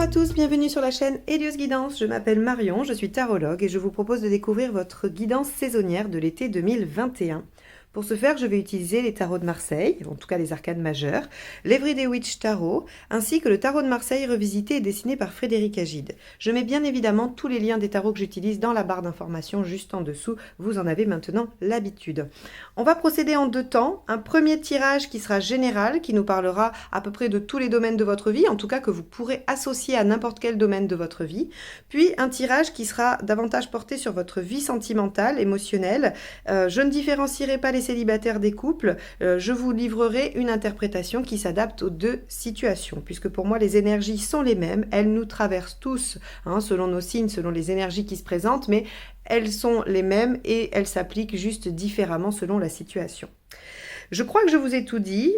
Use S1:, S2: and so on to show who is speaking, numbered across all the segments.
S1: à tous, bienvenue sur la chaîne Hélios Guidance. Je m'appelle Marion, je suis tarologue et je vous propose de découvrir votre guidance saisonnière de l'été 2021. Pour ce faire, je vais utiliser les tarots de Marseille, en tout cas les arcanes majeures, l'Everyday Witch Tarot, ainsi que le tarot de Marseille revisité et dessiné par Frédéric Agide. Je mets bien évidemment tous les liens des tarots que j'utilise dans la barre d'informations juste en dessous. Vous en avez maintenant l'habitude. On va procéder en deux temps. Un premier tirage qui sera général, qui nous parlera à peu près de tous les domaines de votre vie, en tout cas que vous pourrez associer à n'importe quel domaine de votre vie. Puis un tirage qui sera davantage porté sur votre vie sentimentale, émotionnelle. Je ne différencierai pas les célibataires des couples, je vous livrerai une interprétation qui s'adapte aux deux situations, puisque pour moi les énergies sont les mêmes, elles nous traversent tous, selon nos signes, selon les énergies qui se présentent, mais elles sont les mêmes et elles s'appliquent juste différemment selon la situation. Je crois que je vous ai tout dit,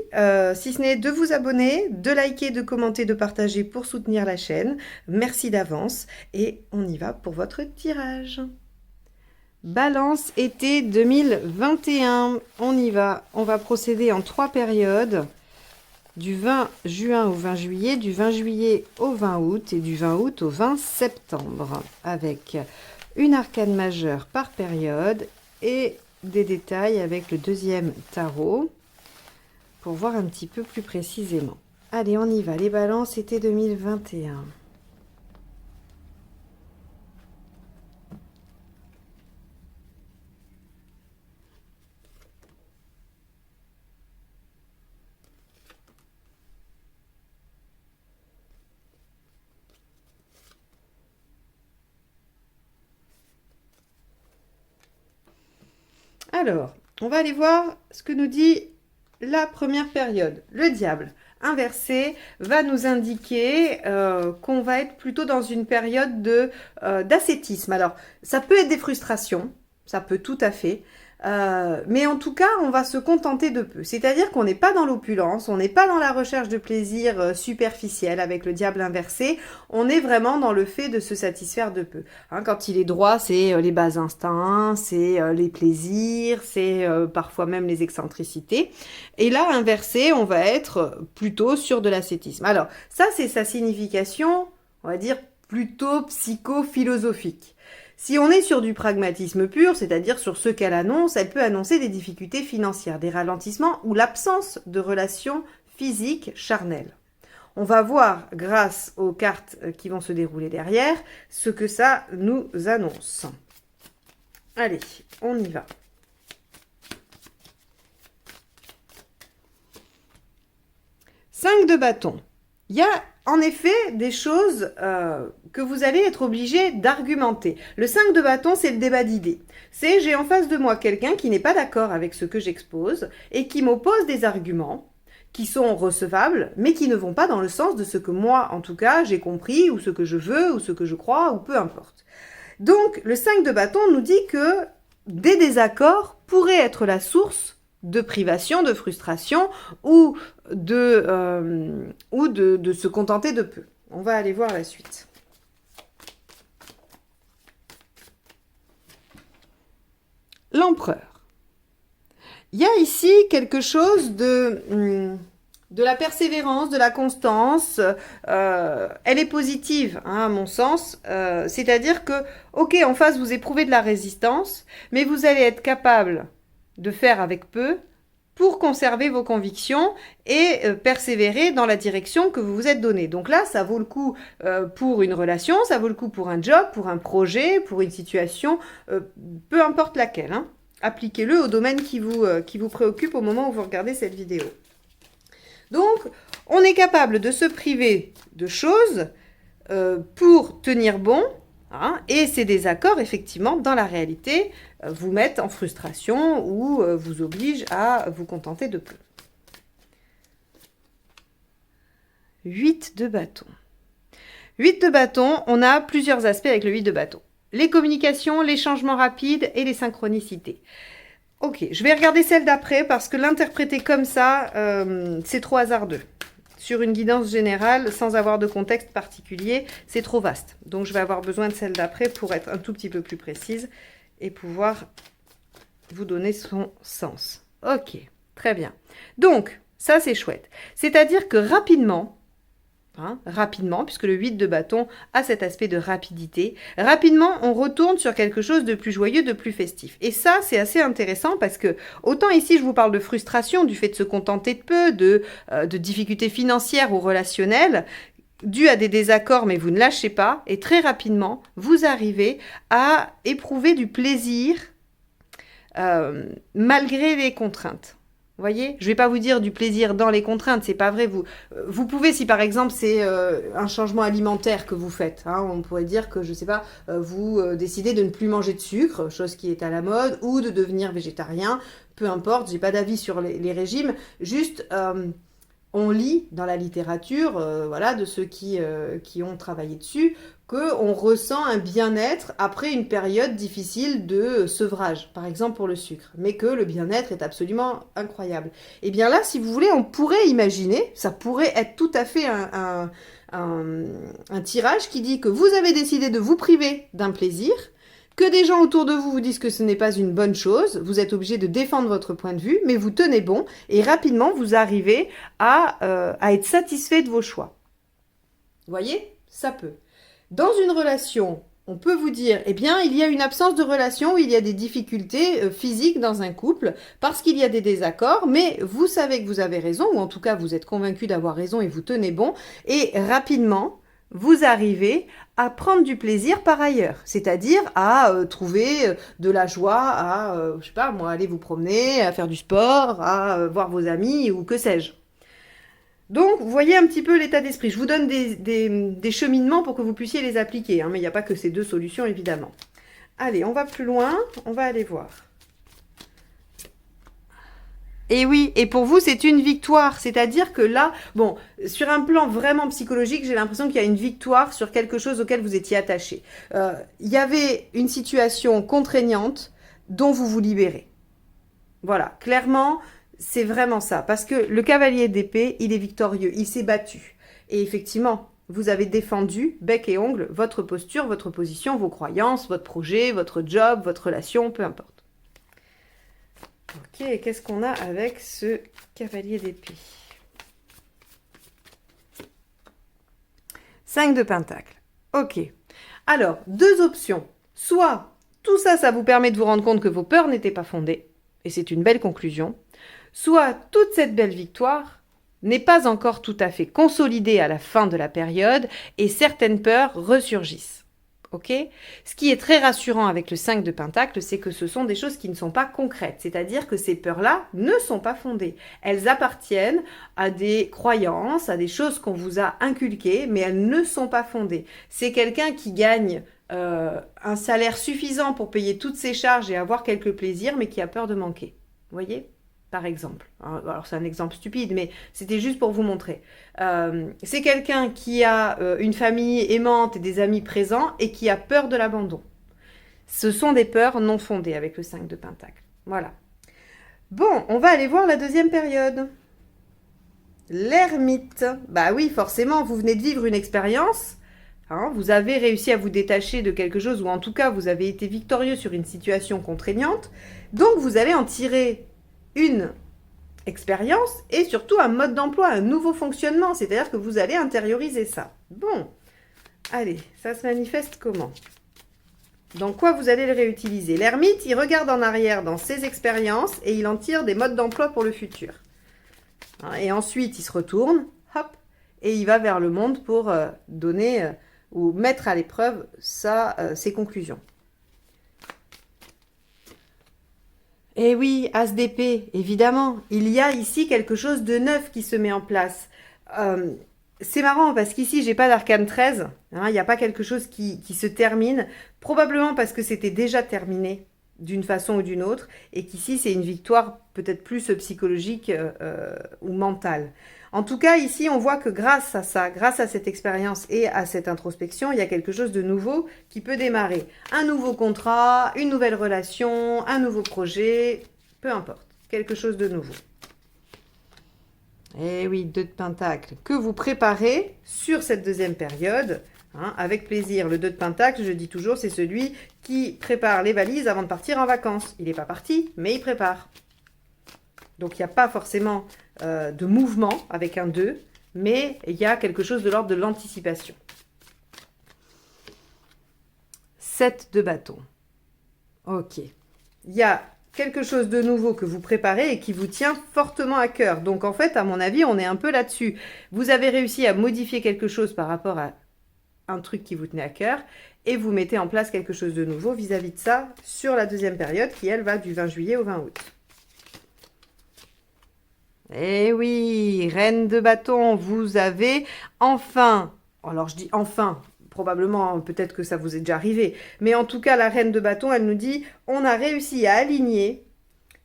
S1: si ce n'est de vous abonner, de liker, de commenter, de partager pour soutenir la chaîne. Merci d'avance et on y va pour votre tirage. Balance été 2021, on y va. On va procéder en 3 périodes, du 20 juin au 20 juillet, du 20 juillet au 20 août et du 20 août au 20 septembre, avec une arcane majeure par période et des détails avec le deuxième tarot pour voir un petit peu plus précisément. Allez, on y va, les balances été 2021. Alors, on va aller voir ce que nous dit la première période. Le diable inversé va nous indiquer qu'on va être plutôt dans une période d'ascétisme. Alors, ça peut être des frustrations, ça peut tout à fait, mais en tout cas, on va se contenter de peu. C'est-à-dire qu'on n'est pas dans l'opulence, on n'est pas dans la recherche de plaisir superficiel avec le diable inversé, on est vraiment dans le fait de se satisfaire de peu. Quand il est droit, c'est les bas instincts, c'est les plaisirs, c'est parfois même les excentricités. Et là, inversé, on va être plutôt sur de l'ascétisme. Alors, ça, c'est sa signification, on va dire, plutôt psycho-philosophique. Si on est sur du pragmatisme pur, c'est-à-dire sur ce qu'elle annonce, elle peut annoncer des difficultés financières, des ralentissements ou l'absence de relations physiques charnelles. On va voir, grâce aux cartes qui vont se dérouler derrière, ce que ça nous annonce. Allez, on y va. Cinq de bâton. Il y a en effet des choses que vous allez être obligé d'argumenter. Le 5 de bâton, c'est le débat d'idées. C'est j'ai en face de moi quelqu'un qui n'est pas d'accord avec ce que j'expose et qui m'oppose des arguments qui sont recevables, mais qui ne vont pas dans le sens de ce que moi, en tout cas, j'ai compris, ou ce que je veux, ou ce que je crois, ou peu importe. Donc, le 5 de bâton nous dit que des désaccords pourraient être la source de privation, de frustration ou de se contenter de peu. On va aller voir la suite. L'empereur. Il y a ici quelque chose de la persévérance, de la constance. Elle est positive, à mon sens. C'est-à-dire que, ok, en face, vous éprouvez de la résistance, mais vous allez être capable de faire avec peu pour conserver vos convictions et persévérer dans la direction que vous vous êtes donnée. Donc là, ça vaut le coup pour une relation, ça vaut le coup pour un job, pour un projet, pour une situation, peu importe laquelle. Appliquez-le au domaine qui vous préoccupe au moment où vous regardez cette vidéo. Donc, on est capable de se priver de choses pour tenir bon, et ces désaccords, effectivement, dans la réalité, vous mettent en frustration ou vous obligent à vous contenter de peu. 8 de bâton. 8 de bâton, on a plusieurs aspects avec le 8 de bâton. Les communications, les changements rapides et les synchronicités. Ok, je vais regarder celle d'après parce que l'interpréter comme ça, c'est trop hasardeux. Sur une guidance générale, sans avoir de contexte particulier, c'est trop vaste. Donc, je vais avoir besoin de celle d'après pour être un tout petit peu plus précise et pouvoir vous donner son sens. Ok, très bien. Donc, ça, c'est chouette. C'est-à-dire que rapidement, hein, rapidement, puisque le 8 de bâton a cet aspect de rapidité. Rapidement, on retourne sur quelque chose de plus joyeux, de plus festif. Et ça, c'est assez intéressant parce que, autant ici, je vous parle de frustration, du fait de se contenter de peu, de difficultés financières ou relationnelles, dues à des désaccords, mais vous ne lâchez pas, et très rapidement, vous arrivez à éprouver du plaisir malgré les contraintes. Vous voyez, je ne vais pas vous dire du plaisir dans les contraintes, c'est pas vrai. Vous pouvez, si par exemple c'est un changement alimentaire que vous faites, hein, on pourrait dire que, je sais pas, vous décidez de ne plus manger de sucre, chose qui est à la mode, ou de devenir végétarien, peu importe, j'ai pas d'avis sur les régimes, juste on lit dans la littérature, voilà, de ceux qui ont travaillé dessus, qu'on ressent un bien-être après une période difficile de sevrage, par exemple pour le sucre, mais que le bien-être est absolument incroyable. Et bien là, si vous voulez, on pourrait imaginer, ça pourrait être tout à fait un tirage qui dit que vous avez décidé de vous priver d'un plaisir, que des gens autour de vous vous disent que ce n'est pas une bonne chose, vous êtes obligé de défendre votre point de vue, mais vous tenez bon, et rapidement, vous arrivez à être satisfait de vos choix. Vous voyez, ça peut. Dans une relation, on peut vous dire, eh bien, il y a une absence de relation où il y a des difficultés physiques dans un couple parce qu'il y a des désaccords, mais vous savez que vous avez raison, ou en tout cas, vous êtes convaincu d'avoir raison et vous tenez bon, et rapidement, vous arrivez à prendre du plaisir par ailleurs, c'est-à-dire à trouver de la joie, à, je sais pas, moi, aller vous promener, à faire du sport, à voir vos amis, ou que sais-je. Donc, vous voyez un petit peu l'état d'esprit. Je vous donne des cheminements pour que vous puissiez les appliquer, hein, mais il n'y a pas que ces deux solutions, évidemment. Allez, on va plus loin, on va aller voir. Et oui, et pour vous, c'est une victoire. C'est-à-dire que là, bon, sur un plan vraiment psychologique, j'ai l'impression qu'il y a une victoire sur quelque chose auquel vous étiez attaché. Il y avait une situation contraignante dont vous vous libérez. Voilà, clairement, c'est vraiment ça. Parce que le cavalier d'épée, il est victorieux, il s'est battu. Et effectivement, vous avez défendu, bec et ongle, votre posture, votre position, vos croyances, votre projet, votre job, votre relation, peu importe. Ok, et qu'est-ce qu'on a avec ce cavalier d'épée? 5 de pentacle. Ok. Alors, deux options. Soit tout ça, ça vous permet de vous rendre compte que vos peurs n'étaient pas fondées, et c'est une belle conclusion. Soit toute cette belle victoire n'est pas encore tout à fait consolidée à la fin de la période, et certaines peurs ressurgissent. Ok ? Ce qui est très rassurant avec le 5 de pentacle, c'est que ce sont des choses qui ne sont pas concrètes. C'est-à-dire que ces peurs-là ne sont pas fondées. Elles appartiennent à des croyances, à des choses qu'on vous a inculquées, mais elles ne sont pas fondées. C'est quelqu'un qui gagne un salaire suffisant pour payer toutes ses charges et avoir quelques plaisirs, mais qui a peur de manquer. Vous voyez ? Par exemple. Alors c'est un exemple stupide, mais c'était juste pour vous montrer. C'est quelqu'un qui a une famille aimante et des amis présents et qui a peur de l'abandon. Ce sont des peurs non fondées avec le 5 de pentacle. Voilà. Bon, on va aller voir la deuxième période. L'ermite. Bah oui, forcément, vous venez de vivre une expérience. Hein, vous avez réussi à vous détacher de quelque chose, ou en tout cas, vous avez été victorieux sur une situation contraignante. Donc, vous allez en tirer une expérience et surtout un mode d'emploi, un nouveau fonctionnement, c'est-à-dire que vous allez intérioriser ça. Bon, allez, ça se manifeste comment? Dans quoi vous allez le réutiliser? L'ermite, il regarde en arrière dans ses expériences et il en tire des modes d'emploi pour le futur. Et ensuite, il se retourne, hop, et il va vers le monde pour donner ou mettre à l'épreuve ses conclusions. Eh oui, As d'épée, évidemment. Il y a ici quelque chose de neuf qui se met en place. C'est marrant parce qu'ici, j'ai pas d'arcane 13. Hein, il n'y a pas quelque chose qui se termine. Probablement parce que c'était déjà terminé d'une façon ou d'une autre. Et qu'ici, c'est une victoire peut-être plus psychologique ou mentale. En tout cas, ici, on voit que grâce à ça, grâce à cette expérience et à cette introspection, il y a quelque chose de nouveau qui peut démarrer. Un nouveau contrat, une nouvelle relation, un nouveau projet, peu importe, quelque chose de nouveau. Eh oui, 2 de pentacle, que vous préparez sur cette deuxième période, hein, avec plaisir. Le 2 de pentacle, je dis toujours, c'est celui qui prépare les valises avant de partir en vacances. Il n'est pas parti, mais il prépare. Donc, il n'y a pas forcément de mouvement avec un 2, mais il y a quelque chose de l'ordre de l'anticipation. 7 de bâton. Ok. Il y a quelque chose de nouveau que vous préparez et qui vous tient fortement à cœur. Donc en fait, à mon avis, on est un peu là-dessus. Vous avez réussi à modifier quelque chose par rapport à un truc qui vous tenait à cœur et vous mettez en place quelque chose de nouveau vis-à-vis de ça sur la deuxième période qui, elle, va du 20 juillet au 20 août. Eh oui, reine de bâton, vous avez enfin, alors je dis enfin, probablement, peut-être que ça vous est déjà arrivé. Mais en tout cas, la reine de bâton, elle nous dit, on a réussi à aligner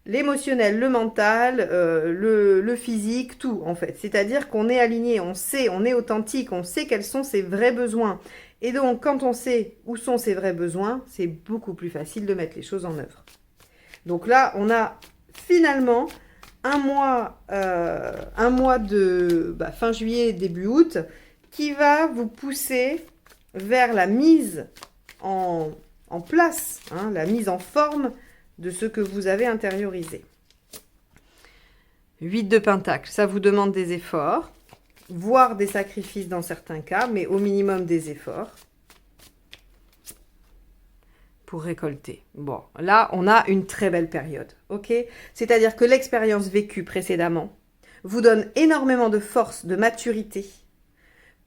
S1: l'émotionnel, le mental, le physique, tout en fait. C'est-à-dire qu'on est aligné, on sait, on est authentique, on sait quels sont ses vrais besoins. Et donc, quand on sait où sont ses vrais besoins, c'est beaucoup plus facile de mettre les choses en œuvre. Donc là, on a finalement un mois de fin juillet, début août, qui va vous pousser vers la mise en place, hein, la mise en forme de ce que vous avez intériorisé. 8 de pentacle, ça vous demande des efforts, voire des sacrifices dans certains cas, mais au minimum des efforts pour récolter. Bon, là, on a une très belle période, ok? C'est-à-dire que l'expérience vécue précédemment vous donne énormément de force, de maturité,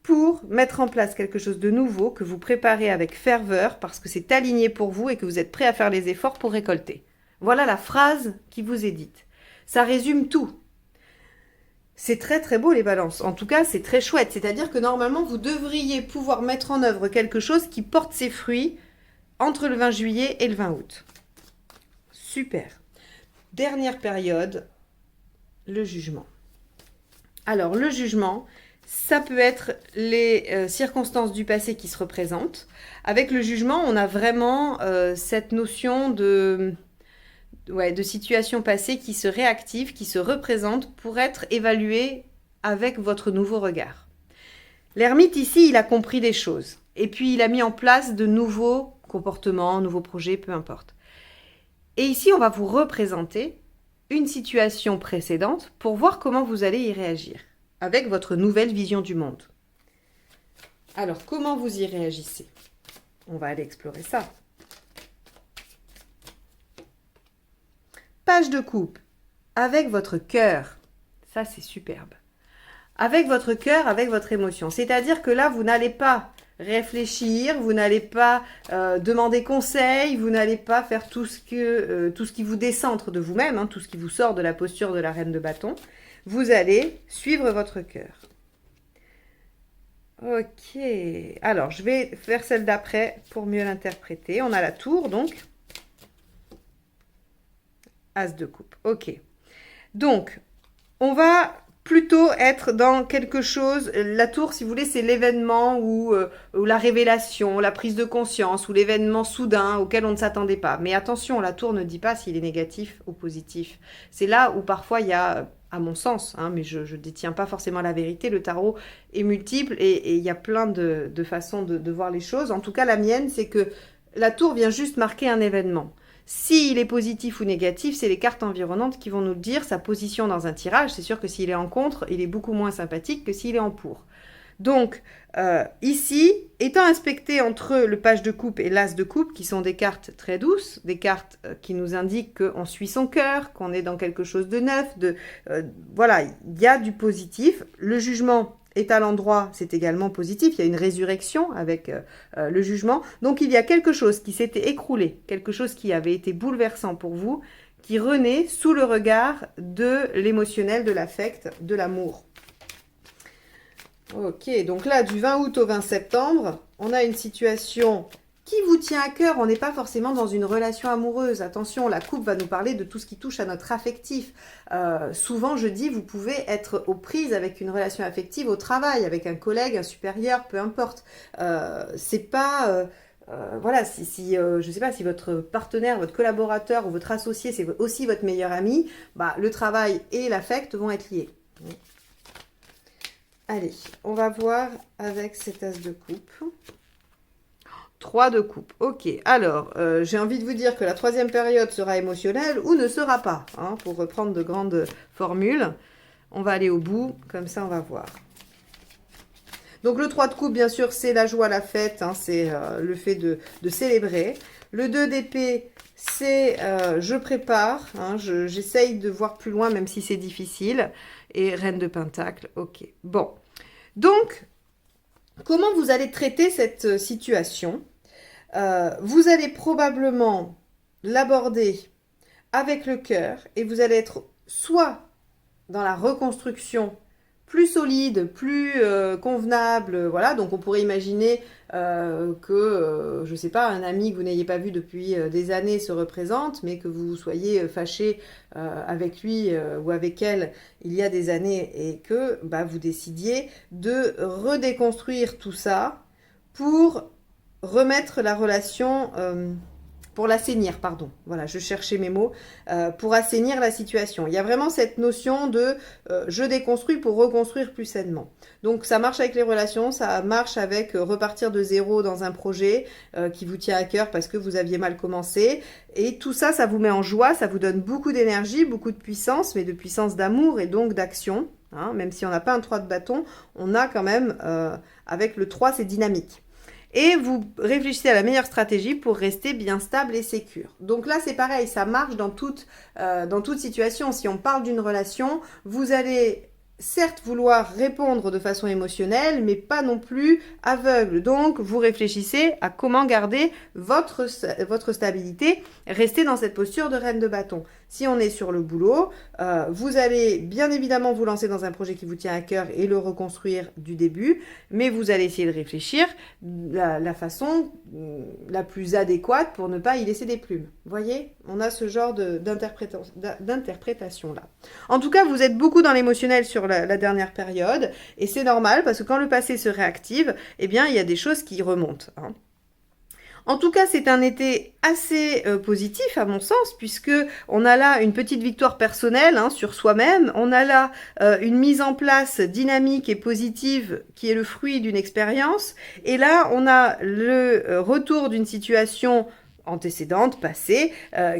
S1: pour mettre en place quelque chose de nouveau que vous préparez avec ferveur parce que c'est aligné pour vous et que vous êtes prêt à faire les efforts pour récolter. Voilà la phrase qui vous est dite. Ça résume tout. C'est très très beau les balances. En tout cas, c'est très chouette. C'est-à-dire que normalement, vous devriez pouvoir mettre en œuvre quelque chose qui porte ses fruits entre le 20 juillet et le 20 août. Super. Dernière période, le jugement. Alors, le jugement, ça peut être les circonstances du passé qui se représentent. Avec le jugement, on a vraiment cette notion de situation passée qui se réactive, qui se représente pour être évaluée avec votre nouveau regard. L'ermite ici, il a compris des choses. Et puis, il a mis en place de nouveaux comportements, nouveaux projets, peu importe. Et ici, on va vous représenter une situation précédente pour voir comment vous allez y réagir avec votre nouvelle vision du monde. Alors, comment vous y réagissez? On va aller explorer ça. Page de coupe, avec votre cœur. Ça, c'est superbe. Avec votre cœur, avec votre émotion. C'est-à-dire que là, vous n'allez pas réfléchir, vous n'allez pas demander conseil, vous n'allez pas faire tout ce qui vous décentre de vous-même, hein, tout ce qui vous sort de la posture de la reine de bâton. Vous allez suivre votre cœur. Ok. Alors, je vais faire celle d'après pour mieux l'interpréter. On a la tour, donc. As de coupe. Ok. Donc, on va plutôt être dans quelque chose. La tour, si vous voulez, c'est l'événement ou la révélation, la prise de conscience ou l'événement soudain auquel on ne s'attendait pas. Mais attention, la tour ne dit pas s'il est négatif ou positif. C'est là où parfois il y a, à mon sens, hein, mais je ne détiens pas forcément la vérité, le tarot est multiple et il y a plein de façons de voir les choses. En tout cas, la mienne, c'est que la tour vient juste marquer un événement. S'il est positif ou négatif, c'est les cartes environnantes qui vont nous dire sa position dans un tirage. C'est sûr que s'il est en contre, il est beaucoup moins sympathique que s'il est en pour. Donc, ici, étant inspecté entre le page de coupe et l'as de coupe, qui sont des cartes très douces, des cartes qui nous indiquent qu'on suit son cœur, qu'on est dans quelque chose de neuf, voilà, il y a du positif. Le jugement est à l'endroit, c'est également positif. Il y a une résurrection avec le jugement. Donc, il y a quelque chose qui s'était écroulé, quelque chose qui avait été bouleversant pour vous, qui renaît sous le regard de l'émotionnel, de l'affect, de l'amour. Ok, donc là, du 20 août au 20 septembre, on a une situation qui vous tient à cœur. On n'est pas forcément dans une relation amoureuse. Attention, la coupe va nous parler de tout ce qui touche à notre affectif. Souvent, je dis, vous pouvez être aux prises avec une relation affective au travail, avec un collègue, un supérieur, peu importe. C'est pas... voilà, je sais pas, si votre partenaire, votre collaborateur ou votre associé, c'est aussi votre meilleur ami, bah, le travail et l'affect vont être liés. Allez, on va voir avec cet as de coupe. 3 de coupe. Ok, alors, j'ai envie de vous dire que la troisième période sera émotionnelle ou ne sera pas, hein, pour reprendre de grandes formules. On va aller au bout, comme ça on va voir. Donc le 3 de coupe, bien sûr, c'est la joie, la fête, hein, c'est le fait de célébrer. Le 2 d'épée, c'est je prépare, hein, j'essaye de voir plus loin, même si c'est difficile. Et reine de pentacle, ok. Bon, donc, comment vous allez traiter cette situation? Vous allez probablement l'aborder avec le cœur et vous allez être soit dans la reconstruction plus solide, plus convenable, voilà. Donc on pourrait imaginer je ne sais pas, un ami que vous n'ayez pas vu depuis des années se représente, mais que vous soyez fâché avec lui ou avec elle il y a des années et que vous décidiez de redéconstruire tout ça pour remettre la relation... pour l'assainir, pardon. Voilà, je cherchais mes mots. Pour assainir la situation. Il y a vraiment cette notion de je déconstruis pour reconstruire plus sainement. Donc ça marche avec les relations, ça marche avec repartir de zéro dans un projet qui vous tient à cœur parce que vous aviez mal commencé. Et tout ça, ça vous met en joie, ça vous donne beaucoup d'énergie, beaucoup de puissance, mais de puissance d'amour et donc d'action. Hein, même si on n'a pas un 3 de bâton, on a quand même, avec le 3, c'est dynamique. Et vous réfléchissez à la meilleure stratégie pour rester bien stable et sécure. Donc là, c'est pareil, ça marche dans toute situation. Si on parle d'une relation, vous allez certes vouloir répondre de façon émotionnelle, mais pas non plus aveugle. Donc, vous réfléchissez à comment garder votre stabilité, rester dans cette posture de reine de bâton. Si on est sur le boulot, vous allez bien évidemment vous lancer dans un projet qui vous tient à cœur et le reconstruire du début, mais vous allez essayer de réfléchir la façon la plus adéquate pour ne pas y laisser des plumes. Vous voyez, on a ce genre d'interprétation-là. En tout cas, vous êtes beaucoup dans l'émotionnel sur la dernière période, et c'est normal, parce que quand le passé se réactive, eh bien, il y a des choses qui remontent, hein. En tout cas, c'est un été assez positif à mon sens, puisque on a là une petite victoire personnelle sur soi-même, on a là une mise en place dynamique et positive qui est le fruit d'une expérience, et là on a le retour d'une situation antécédente, passée,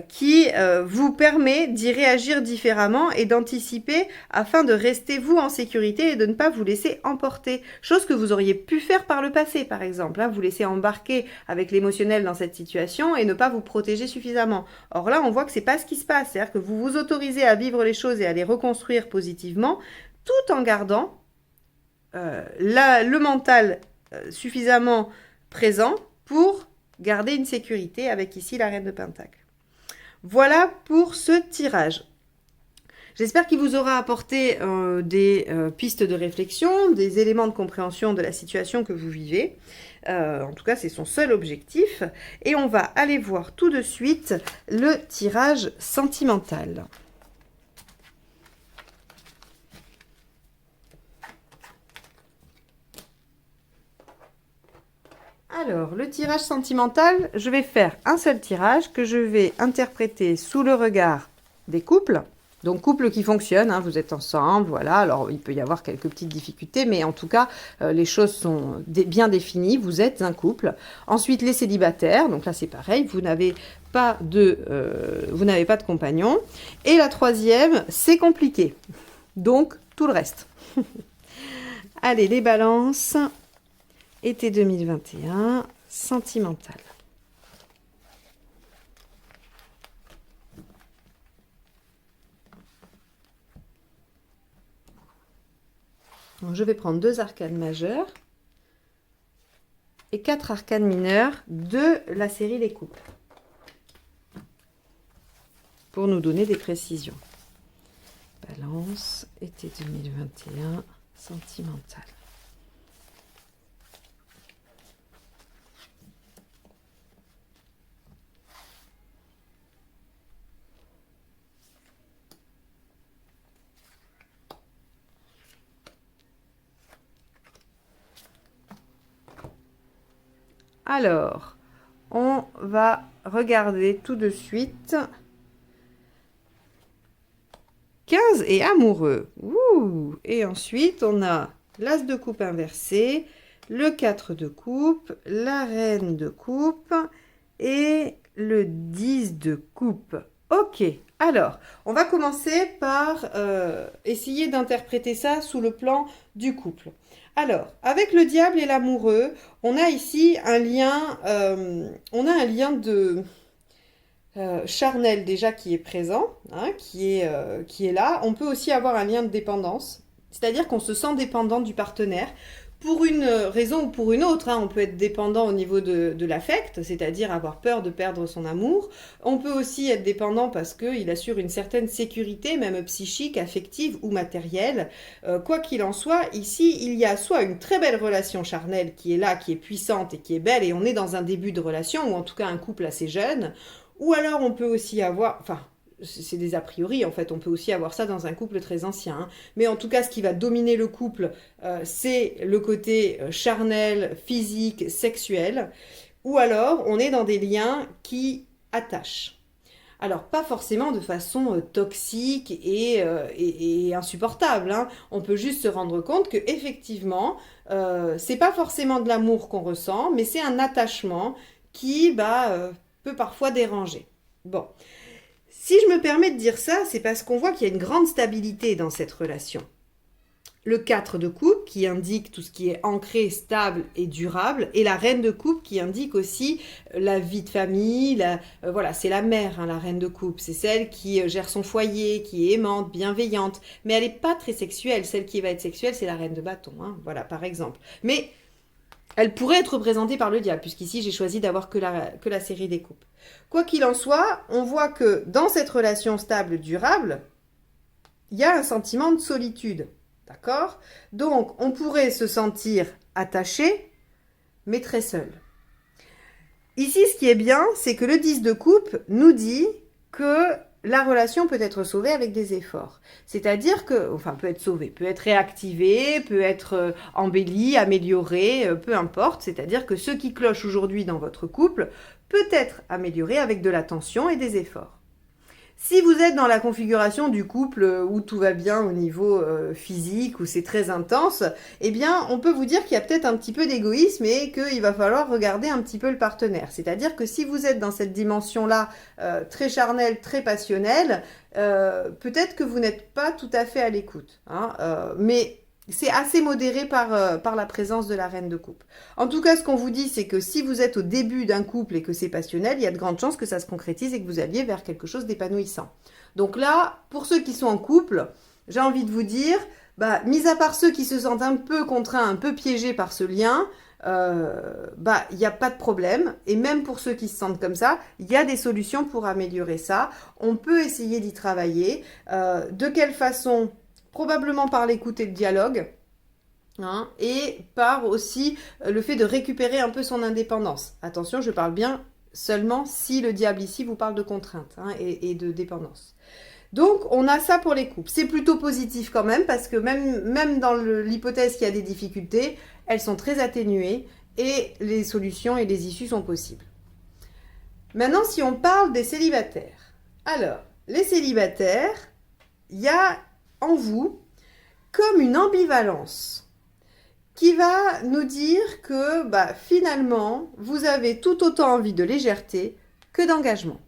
S1: qui vous permet d'y réagir différemment et d'anticiper afin de rester vous en sécurité et de ne pas vous laisser emporter. Chose que vous auriez pu faire par le passé, par exemple. Vous laisser embarquer avec l'émotionnel dans cette situation et ne pas vous protéger suffisamment. Or là, on voit que c'est pas ce qui se passe. C'est-à-dire que vous vous autorisez à vivre les choses et à les reconstruire positivement, tout en gardant le mental suffisamment présent pour garder une sécurité avec ici la reine de pentacle. Voilà pour ce tirage. J'espère qu'il vous aura apporté des pistes de réflexion, des éléments de compréhension de la situation que vous vivez. En tout cas, c'est son seul objectif. Et on va aller voir tout de suite le tirage sentimental. Alors, le tirage sentimental, je vais faire un seul tirage que je vais interpréter sous le regard des couples. Donc, couple qui fonctionne, vous êtes ensemble, voilà. Alors, il peut y avoir quelques petites difficultés, mais en tout cas, les choses sont bien définies. Vous êtes un couple. Ensuite, les célibataires. Donc là, c'est pareil. Vous n'avez pas de compagnon. Et la troisième, c'est compliqué. Donc, tout le reste. Allez, les balances. Été 2021, sentimental. Donc, je vais prendre 2 arcanes majeures et 4 arcanes mineures de la série Les couples pour nous donner des précisions. Balance, été 2021, sentimental. Alors, on va regarder tout de suite 15 et amoureux. Ouh. Et ensuite, on a l'as de coupe inversé, le 4 de coupe, la reine de coupe et le 10 de coupe. Ok, alors, on va commencer par essayer d'interpréter ça sous le plan du couple. Alors, avec le diable et l'amoureux, on a ici un lien de charnel déjà qui est présent, hein, qui est là. On peut aussi avoir un lien de dépendance, c'est-à-dire qu'on se sent dépendant du partenaire pour une raison ou pour une autre, hein. On peut être dépendant au niveau de l'affect, c'est-à-dire avoir peur de perdre son amour. On peut aussi être dépendant parce qu'il assure une certaine sécurité, même psychique, affective ou matérielle. Quoi qu'il en soit, ici, il y a soit une très belle relation charnelle qui est là, qui est puissante et qui est belle, et on est dans un début de relation, ou en tout cas un couple assez jeune, ou alors on peut aussi avoir, enfin, c'est des a priori en fait, on peut aussi avoir ça dans un couple très ancien, hein. Mais en tout cas, ce qui va dominer le couple, c'est le côté charnel, physique, sexuel. Ou alors, on est dans des liens qui attachent. Alors, pas forcément de façon toxique et insupportable, hein. On peut juste se rendre compte que effectivement, c'est pas forcément de l'amour qu'on ressent, mais c'est un attachement qui peut parfois déranger. Bon. Si je me permets de dire ça, c'est parce qu'on voit qu'il y a une grande stabilité dans cette relation. Le 4 de coupe qui indique tout ce qui est ancré, stable et durable, et la reine de coupe qui indique aussi la vie de famille, voilà, c'est la mère, hein, la reine de coupe, c'est celle qui gère son foyer, qui est aimante, bienveillante, mais elle n'est pas très sexuelle, celle qui va être sexuelle, c'est la reine de bâton, hein, voilà, par exemple. Mais elle pourrait être représentée par le diable, puisqu'ici j'ai choisi d'avoir que la série des coupes. Quoi qu'il en soit, on voit que dans cette relation stable, durable, il y a un sentiment de solitude. D'accord? Donc, on pourrait se sentir attaché, mais très seul. Ici, ce qui est bien, c'est que le 10 de coupe nous dit que la relation peut être sauvée avec des efforts. C'est-à-dire que, enfin, peut être sauvée, peut être réactivée, peut être embellie, améliorée, peu importe. C'est-à-dire que ce qui cloche aujourd'hui dans votre couple peut être amélioré avec de l'attention et des efforts. Si vous êtes dans la configuration du couple où tout va bien au niveau physique, où c'est très intense, eh bien, on peut vous dire qu'il y a peut-être un petit peu d'égoïsme et qu'il va falloir regarder un petit peu le partenaire. C'est-à-dire que si vous êtes dans cette dimension-là, très charnelle, très passionnelle, peut-être que vous n'êtes pas tout à fait à l'écoute, hein, mais c'est assez modéré par la présence de la reine de coupe. En tout cas, ce qu'on vous dit, c'est que si vous êtes au début d'un couple et que c'est passionnel, il y a de grandes chances que ça se concrétise et que vous alliez vers quelque chose d'épanouissant. Donc là, pour ceux qui sont en couple, j'ai envie de vous dire, mis à part ceux qui se sentent un peu contraints, un peu piégés par ce lien, il n'y a pas de problème. Et même pour ceux qui se sentent comme ça, il y a des solutions pour améliorer ça. On peut essayer d'y travailler. De quelle façon ? Probablement par l'écoute et le dialogue, hein, et par aussi le fait de récupérer un peu son indépendance. Attention, je parle bien seulement si le diable ici vous parle de contrainte, hein, et de dépendance. Donc, on a ça pour les couples. C'est plutôt positif quand même, parce que même dans l'hypothèse qu'il y a des difficultés, elles sont très atténuées et les solutions et les issues sont possibles. Maintenant, si on parle des célibataires. Alors, les célibataires, il y a en vous comme une ambivalence qui va nous dire que finalement vous avez tout autant envie de légèreté que d'engagement.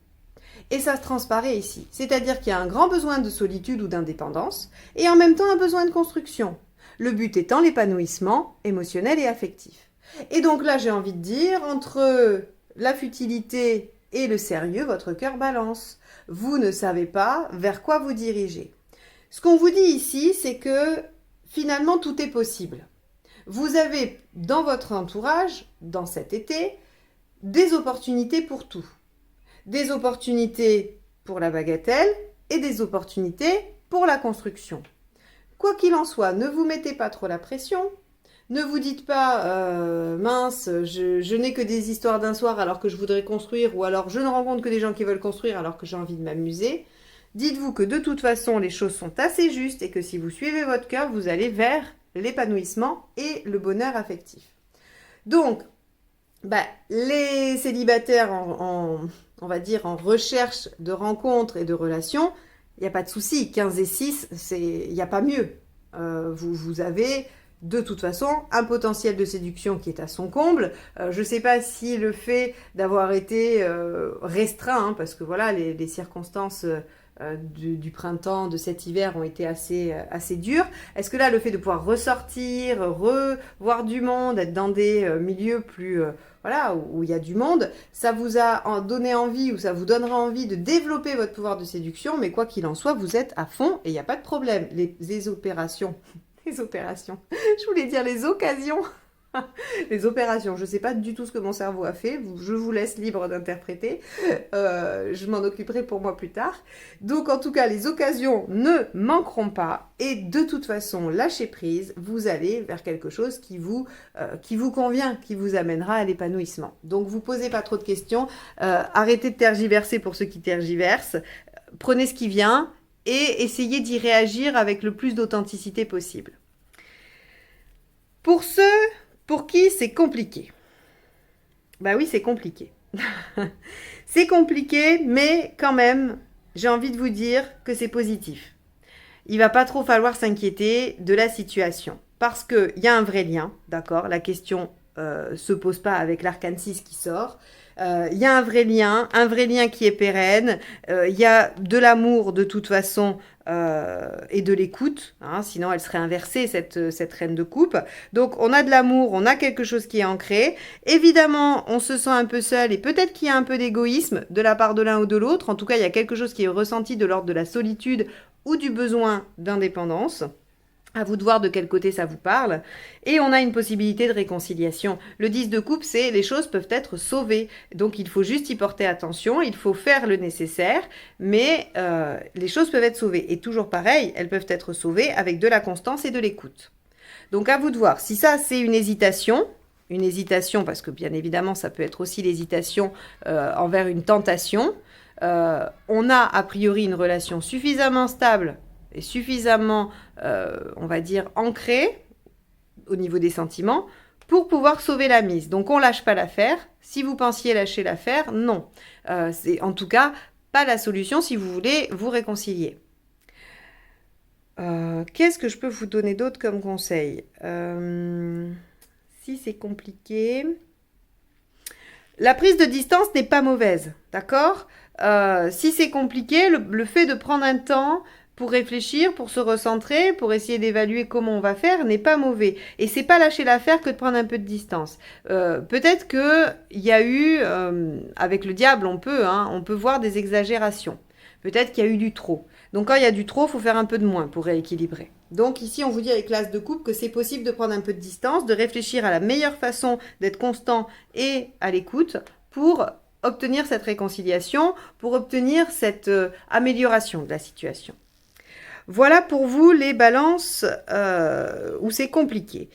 S1: Et ça se transparaît ici, c'est-à-dire qu'il y a un grand besoin de solitude ou d'indépendance et en même temps un besoin de construction. Le but étant l'épanouissement émotionnel et affectif. Et donc là, j'ai envie de dire, entre la futilité et le sérieux, votre cœur balance. Vous ne savez pas vers quoi vous diriger. Ce qu'on vous dit ici, c'est que finalement, tout est possible. Vous avez dans votre entourage, dans cet été, des opportunités pour tout. Des opportunités pour la bagatelle et des opportunités pour la construction. Quoi qu'il en soit, ne vous mettez pas trop la pression. Ne vous dites pas mince, je n'ai que des histoires d'un soir alors que je voudrais construire, ou alors je ne rencontre que des gens qui veulent construire alors que j'ai envie de m'amuser. Dites-vous que de toute façon, les choses sont assez justes et que si vous suivez votre cœur, vous allez vers l'épanouissement et le bonheur affectif. Donc, les célibataires on va dire en recherche de rencontres et de relations, il n'y a pas de souci. 15 et 6, il n'y a pas mieux. Vous avez de toute façon un potentiel de séduction qui est à son comble. Je ne sais pas si le fait d'avoir été restreint, hein, parce que voilà, les circonstances du printemps, de cet hiver ont été assez dures. Est-ce que là, le fait de pouvoir ressortir, revoir du monde, être dans des milieux plus... voilà, où il y a du monde, ça vous a donné envie ou ça vous donnera envie de développer votre pouvoir de séduction, mais quoi qu'il en soit, vous êtes à fond et il n'y a pas de problème. Les opérations, les opérations, je voulais dire les occasions, les opérations, je ne sais pas du tout ce que mon cerveau a fait, je vous laisse libre d'interpréter, je m'en occuperai pour moi plus tard. Donc en tout cas, les occasions ne manqueront pas et de toute façon, lâchez prise, vous allez vers quelque chose qui vous convient, qui vous amènera à l'épanouissement. Donc vous posez pas trop de questions, arrêtez de tergiverser pour ceux qui tergiversent, prenez ce qui vient et essayez d'y réagir avec le plus d'authenticité possible. Pour ceux pour qui c'est compliqué. Bah oui, c'est compliqué. C'est compliqué, mais quand même, j'ai envie de vous dire que c'est positif. Il va pas trop falloir s'inquiéter de la situation. Parce qu'il y a un vrai lien, d'accord? La question se pose pas avec l'arcane 6 qui sort. Il y a un vrai lien qui est pérenne. Il y a de l'amour de toute façon et de l'écoute, hein, sinon elle serait inversée, cette reine de coupe. Donc on a de l'amour, on a quelque chose qui est ancré. Évidemment, on se sent un peu seul et peut-être qu'il y a un peu d'égoïsme de la part de l'un ou de l'autre. En tout cas, il y a quelque chose qui est ressenti de l'ordre de la solitude ou du besoin d'indépendance. À vous de voir de quel côté ça vous parle. Et on a une possibilité de réconciliation. Le 10 de coupe, c'est les choses peuvent être sauvées. Donc il faut juste y porter attention, il faut faire le nécessaire, mais les choses peuvent être sauvées. Et toujours pareil, elles peuvent être sauvées avec de la constance et de l'écoute. Donc à vous de voir. Si ça, c'est une hésitation parce que bien évidemment, ça peut être aussi l'hésitation envers une tentation. On a a priori une relation suffisamment stable et suffisamment, on va dire, ancré au niveau des sentiments pour pouvoir sauver la mise. Donc on lâche pas l'affaire. Si vous pensiez lâcher l'affaire, non. C'est en tout cas pas la solution si vous voulez vous réconcilier. Qu'est-ce que je peux vous donner d'autre comme conseil? Si c'est compliqué... La prise de distance n'est pas mauvaise, d'accord? Si c'est compliqué, le fait de prendre un temps pour réfléchir, pour se recentrer, pour essayer d'évaluer comment on va faire, n'est pas mauvais. Et c'est pas lâcher l'affaire que de prendre un peu de distance. Peut-être qu'il y a eu, avec le diable, on peut voir des exagérations. Peut-être qu'il y a eu du trop. Donc quand il y a du trop, il faut faire un peu de moins pour rééquilibrer. Donc ici, on vous dit avec l'as de coupe que c'est possible de prendre un peu de distance, de réfléchir à la meilleure façon d'être constant et à l'écoute pour obtenir cette réconciliation, pour obtenir cette amélioration de la situation. Voilà pour vous les balances où c'est compliqué.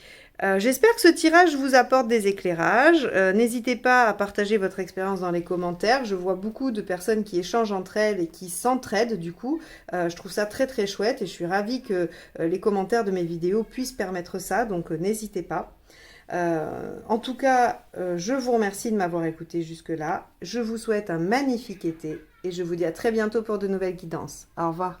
S1: J'espère que ce tirage vous apporte des éclairages. N'hésitez pas à partager votre expérience dans les commentaires. Je vois beaucoup de personnes qui échangent entre elles et qui s'entraident du coup. Je trouve ça très très chouette et je suis ravie que les commentaires de mes vidéos puissent permettre ça. Donc n'hésitez pas. En tout cas, je vous remercie de m'avoir écouté jusque-là. Je vous souhaite un magnifique été et je vous dis à très bientôt pour de nouvelles guidances. Au revoir.